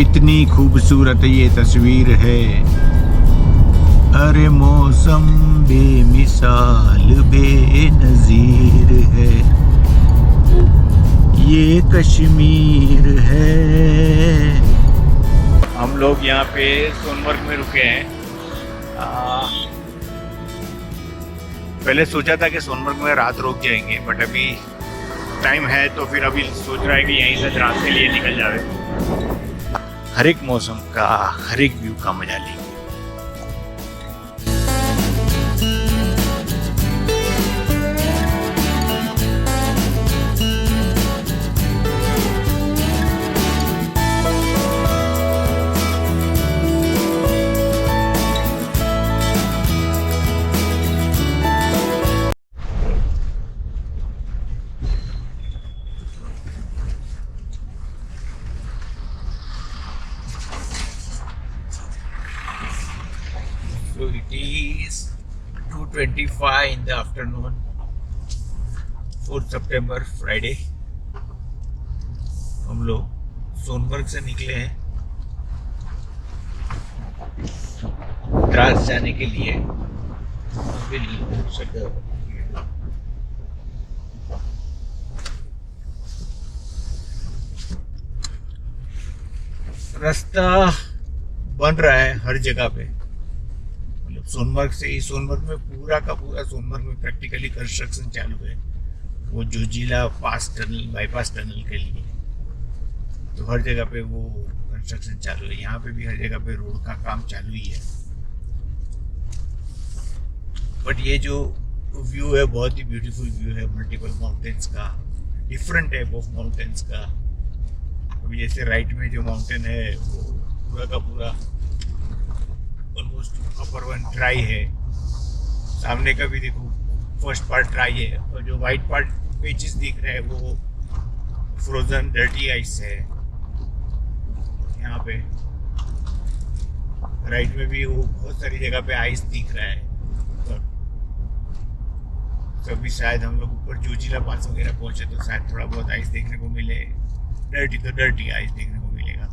कितनी खूबसूरत ये तस्वीर है। अरे मौसम बेमिसाल बेनज़ीर है, ये कश्मीर है। हम लोग यहाँ पे सोनमर्ग में रुके हैं। पहले सोचा था कि सोनमर्ग में रात रुक जाएंगे, बट अभी टाइम है तो फिर अभी सोच रहा है कि यहीं से द्रास के लिए निकल जावे। हर एक मौसम का, हर एक व्यू का मजा लेंगे। So it is 2:25 in the afternoon, 4th September, Friday। हम लोग सोनमर्ग से निकले हैं द्रास जाने के लिए। रास्ता बन रहा है हर जगह पे, सोनमर्ग से ही। सोनमर्ग में पूरा का पूरा सोनमर्ग में प्रैक्टिकली कंस्ट्रक्शन चालू है, वो जोजिला पास टनल, बाईपास टनल के लिए। तो हर जगह पे वो कंस्ट्रक्शन चालू है। यहाँ पे भी हर जगह पे रोड का काम चालू ही है। बट ये जो व्यू है बहुत ही ब्यूटीफुल व्यू है, मल्टीपल माउंटेन्स का, डिफरेंट टाइप ऑफ माउंटेन्स का। अभी जैसे राइट में जो माउंटेन है वो पूरा का पूरा ऑलमोस्ट अपर वन ड्राई है। सामने का भी देखो, फर्स्ट पार्ट ड्राई है, और जो वाइट पार्ट पेचेस दिख रहे हैं वो फ्रोजन डर्टी आइस है। यहाँ पे राइट में भी वो बहुत सारी जगह पे आइस दिख रहा है। तो अभी शायद हम लोग ऊपर जोजिला पास वगैरह पहुंचे तो शायद थोड़ा बहुत आइस देखने को मिले। डर्टी तो डर्टी आइस देखने को मिलेगा।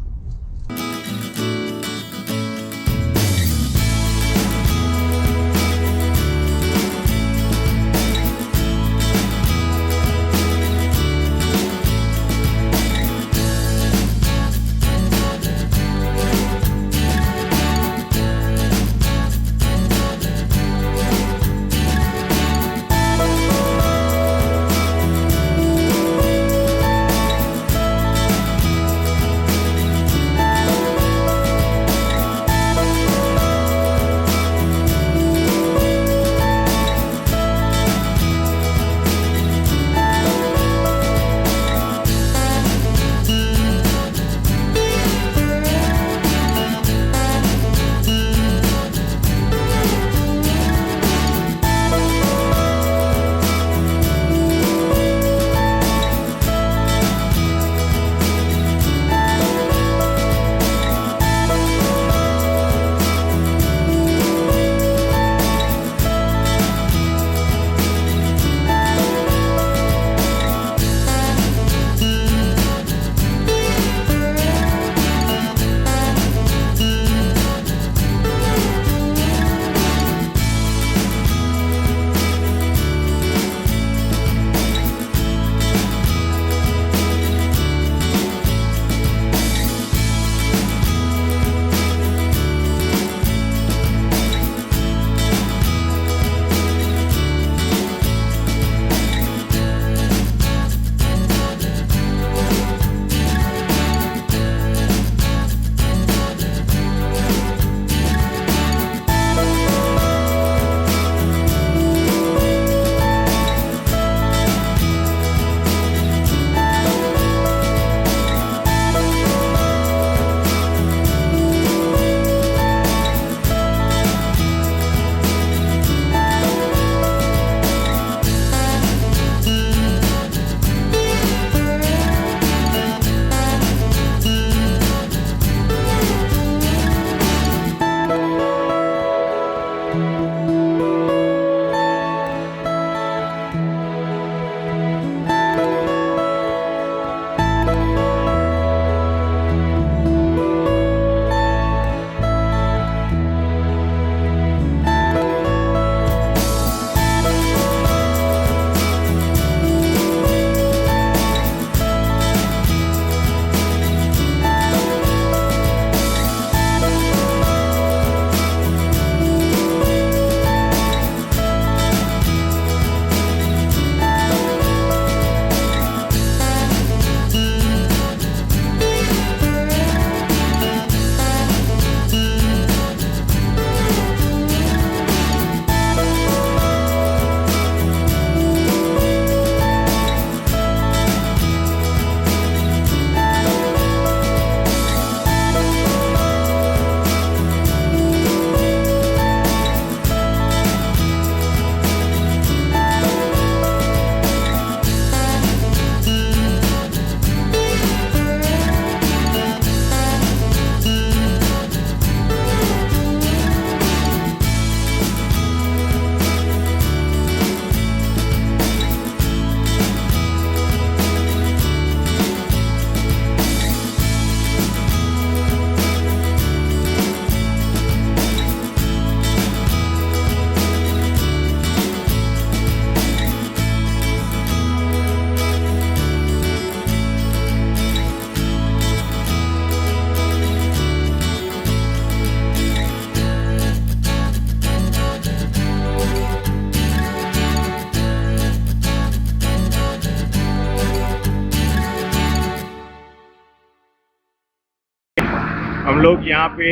लोग यहाँ पे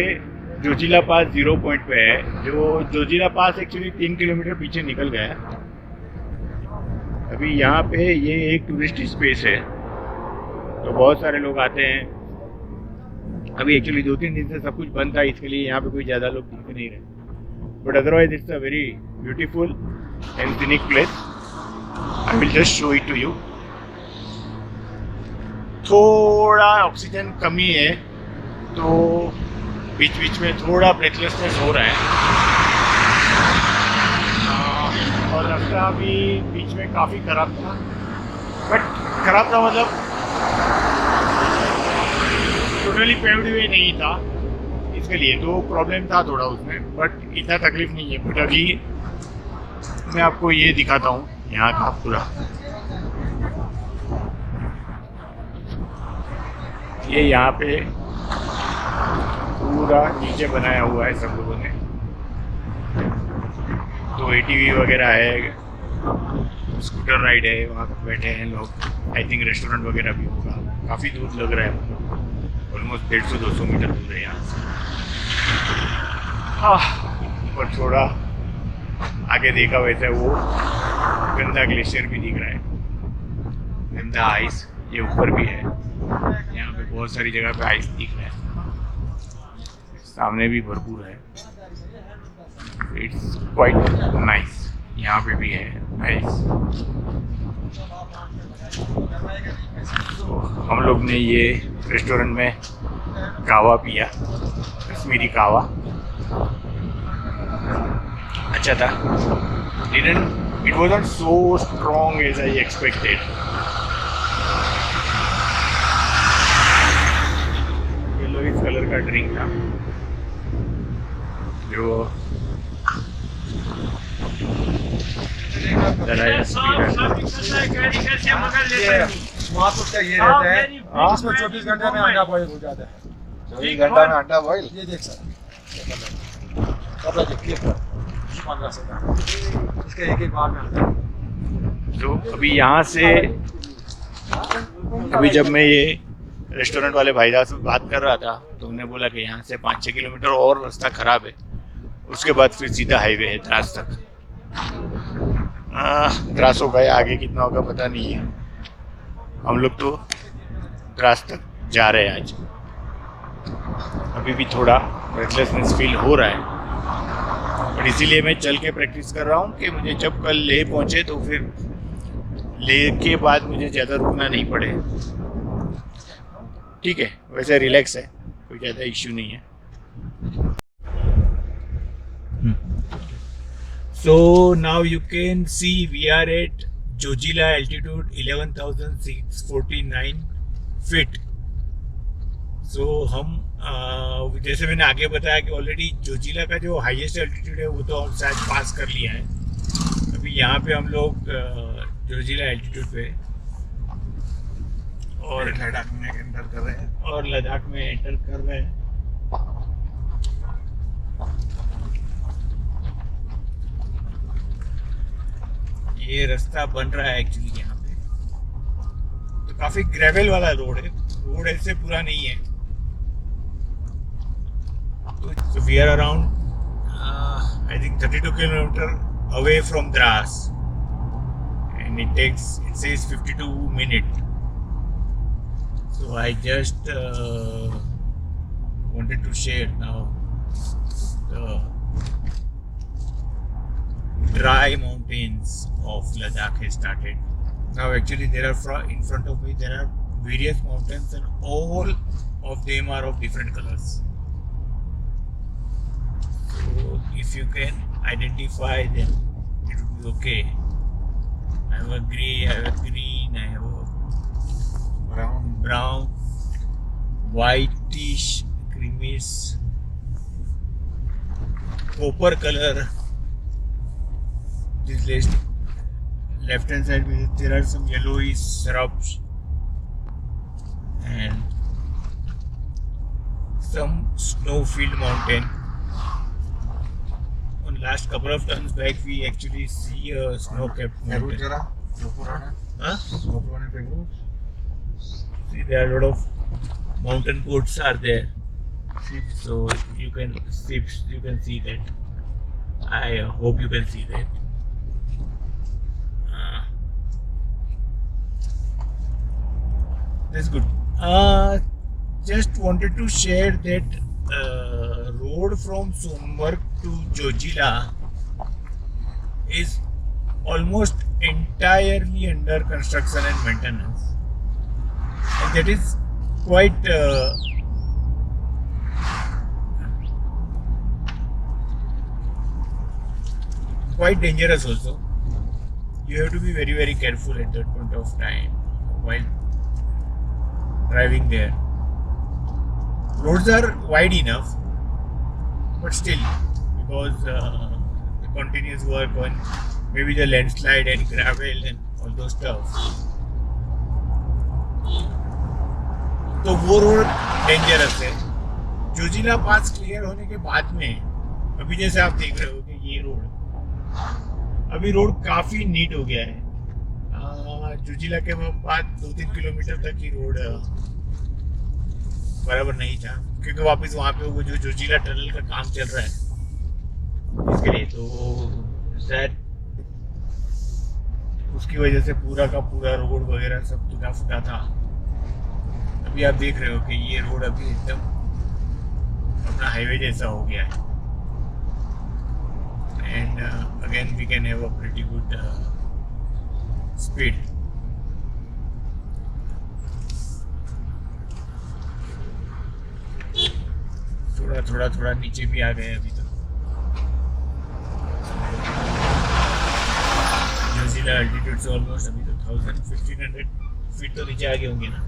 जोजिला पास 0 पॉइंट पे है। जो जोजिला पास एक्चुअली 3 किलोमीटर पीछे निकल गया है। अभी यहाँ पे ये एक टूरिस्ट स्पेस है, तो बहुत सारे लोग आते हैं। अभी एक्चुअली 2-3 दिन से सब कुछ बंद था, इसके लिए यहाँ पे कोई ज़्यादा लोग दिख नहीं रहे, but otherwise it's a very beautiful and scenic place. I will just show it to you. थोड़ा ऑक्सीजन कमी है, तो बीच बीच में थोड़ा ब्रेथलेसनेस हो रहा है। और रास्ता भी बीच में काफ़ी ख़राब था, बट ख़राब था मतलब टोटली पेव्ड वे नहीं था, इसके लिए तो प्रॉब्लम था थोड़ा उसमें, बट इतना तकलीफ नहीं है। बट अभी मैं आपको ये दिखाता हूँ यहाँ का पूरा। ये यहाँ पे पूरा नीचे बनाया हुआ है सब लोगों ने, तो ATV वगैरह है, स्कूटर राइड है, वहाँ पर बैठे हैं लोग। आई थिंक रेस्टोरेंट वगैरह भी होगा। काफ़ी दूर लग रहा है, ऑलमोस्ट 150-200 मीटर दूर है यहाँ से। और थोड़ा आगे देखा वैसे वो गंदा ग्लेशियर भी दिख रहा है, गंदा आइस ये ऊपर भी है। यहाँ पे बहुत सारी जगह पे आइस दिख रहा है, सामने भी भरपूर है। It's quite nice. यहाँ पे भी है आइस। तो हम लोग ने ये रेस्टोरेंट में कावा पिया, कश्मीरी कावा, अच्छा था। It wasn't so strong as I expected. Yellowish colour का ड्रिंक था जो ये रहता है, इसमें 24 घंटे में अंडा बॉयल हो जाता है। 24 घंटा में अंडा बॉयल, ये देख सकते हैं। 15 सेकंड इसके एक बार में आता है। तो अभी यहाँ से अभी जब मैं ये रेस्टोरेंट वाले भाई साहब से बात कर रहा था, तो उन्होंने बोला कि यहाँ से 5-6 किलोमीटर और रास्ता ख़राब है, उसके बाद फिर सीधा हाईवे है द्रास तक। द्रास हो गया, आगे कितना होगा पता नहीं है। हम लोग तो द्रास तक जा रहे हैं आज। अभी भी थोड़ा ब्रेथलेसनेस फील हो रहा है, और इसीलिए मैं चल के प्रैक्टिस कर रहा हूँ कि मुझे जब कल लेह पहुँचे तो फिर लेह के बाद मुझे ज़्यादा रुकना नहीं पड़े। ठीक है, वैसे रिलैक्स है, कोई ज़्यादा इश्यू नहीं है। So now you can see we are at Jojila altitude 11,649 feet. So हम जैसे मैंने आगे बताया कि ऑलरेडी जोजिला का जो हाईएस्ट एल्टीट्यूड है वो तो हम शायद पास कर लिया है। अभी यहाँ पे हम लोग जोजिला एल्टीट्यूड पे और लद्दाख में एंटर कर रहे हैं। ये रास्ता बन रहा है एक्चुअली यहाँ पे, तो काफी ग्रेवल वाला रोड है, रोड ऐसे पूरा नहीं है। So we are around I think 32 kilometer away from Dras, and it says 52 minutes. So I just wanted to share now the dry mountains of Ladakh has started. Now actually there are in front of me there are various mountains, and all of them are of different colors. So if you can identify them, it will be okay. I have a grey, I have a green, I have a brown, whitish, creamish, copper color. This left hand side there are some yellowish shrubs and some snow-filled mountain. On last couple of turns back, we actually see a snow-capped mountain. Huh? See, there are a lot of mountain goats are there. So you can see that. I hope you can see that. That's good. Just wanted to share that road from Sonamarg to Jojila is almost entirely under construction and maintenance, and that is quite dangerous also. You have to be very, very careful at that point of time while driving there. Roads are wide enough, but still, because the continuous work on maybe the landslide and gravel and all those stuff, तो वो road dangerous है. जोजिला पास clear होने के बाद में अभी जैसे आप देख रहे हो कि ये रोड अभी रोड काफी नीट हो गया है. जोजिला के बाद 2-3 किलोमीटर तक की रोड बराबर नहीं था, क्योंकि वापस वहाँ पे वो जो जोजिला टनल का काम चल रहा है इसके लिए, तो शायद उसकी वजह से पूरा का पूरा रोड वगैरह सब टूटा फूटा था. अभी आप देख रहे हो कि ये रोड अभी एकदम अपना हाईवे जैसा हो गया है. And again we can have a pretty good speed. थोड़ा नीचे भी आ गए अभी तो. जोजिला अल्टीट्यूड से ऑलमोस्ट अभी तो 1500 फीट तो नीचे आ गए होंगे ना.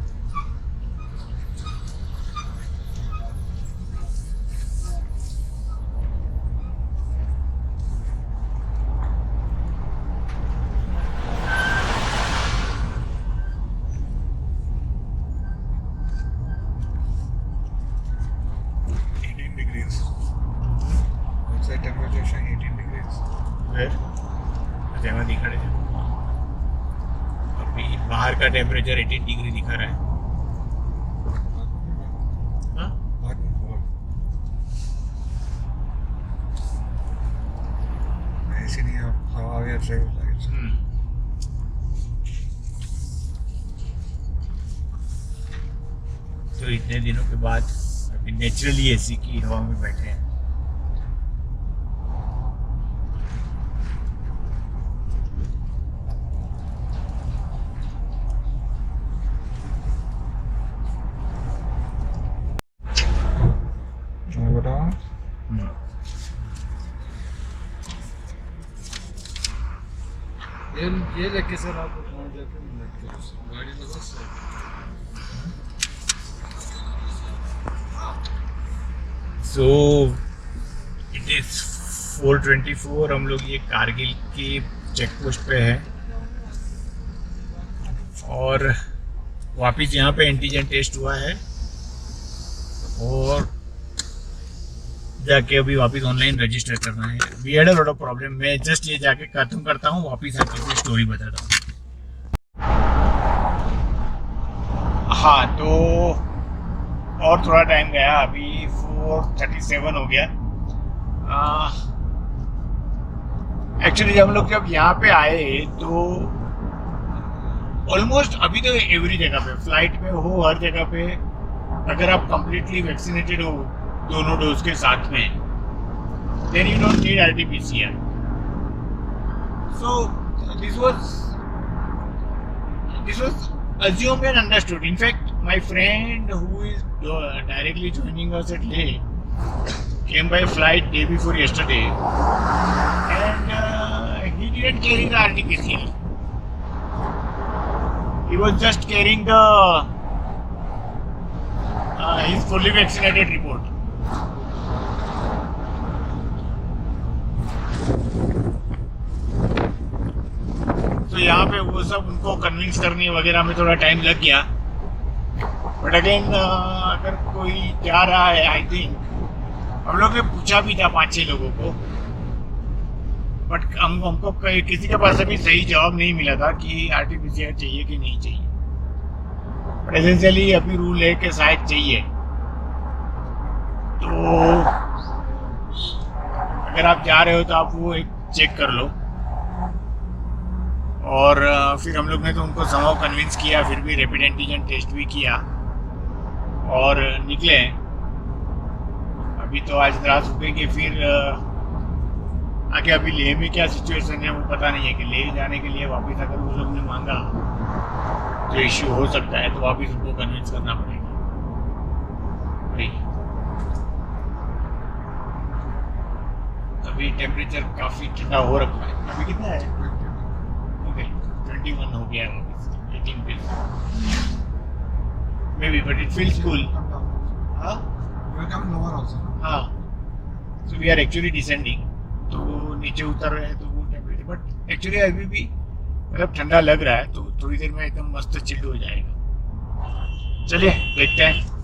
अभी बाहर का टेम्परेचर 18 डिग्री दिखा रहा है. ऐसे नहीं हवा तो इतने दिनों के बाद अभी नेचुरली एसी की हवा में बैठे हैं. ये लेके सर आप गाड़ी लगा सर. So it is 4:24. हम लोग ये कारगिल की चेक पोस्ट पे है और वापिस यहाँ पे एंटीजन टेस्ट हुआ है और जाके अभी वापस ऑनलाइन रजिस्टर करना है. We had a lot of problem. मैं जस्ट ये जाके खत्म करता हूँ, वापस आके अपनी स्टोरी बताता हूँ. हाँ, तो और थोड़ा टाइम गया. अभी 4:37 हो गया. एक्चुअली जब हम लोग जब यहाँ पे आए तो ऑलमोस्ट अभी तो एवरी जगह पे फ्लाइट में हो, हर जगह पे अगर आप कंप्लीटली वैक्सीनेटेड हो दोनों डोज के साथ में, then you don't need RT-PCR. So this was assumed and understood. In fact, my friend who is directly joining us at Leh came by flight day before yesterday, and he didn't carry the RT-PCR. He was just carrying the his fully vaccinated report. तो यहाँ पे वो सब उनको convince करने वगैरह में थोड़ा टाइम लग गया. बट अगेन अगर कोई जा रहा है, आई थिंक हम लोग ने पूछा भी था 5-6 लोगों को, बट हमको किसी के पास अभी सही जवाब नहीं मिला था कि RT-PCR चाहिए कि नहीं चाहिए. बट एसेंशियली अभी रूल है कि शायद चाहिए. तो अगर आप जा रहे हो तो आप वो एक चेक कर लो। और फिर हम लोग ने तो उनको समहाउ कन्विंस किया, फिर भी रैपिड एंटीजन टेस्ट भी किया और निकले। अभी तो आज द्रास रुकेंगे, फिर आगे अभी लेह में क्या सिचुएशन है वो पता नहीं है कि लेह जाने के लिए वापस अगर वो लोग ने मांगा तो इश्यू हो सकता है, तो वापस उनको कन्विंस करना पड़ेगा भाई। अभी टेम्परेचर काफ़ी ठंडा हो रखा है। अभी कितना है? ओके 21 हो गया है, 18 पे maybe, but it feels cool. हाँ हाँ, so we are actually descending, तो नीचे उतर रहे हैं तो वो टेम्परेचर, बट एक्चुअली अभी भी मतलब ठंडा लग रहा है, तो थोड़ी देर में एकदम मस्त चिल्ड हो जाएगा। चलिए देखते हैं।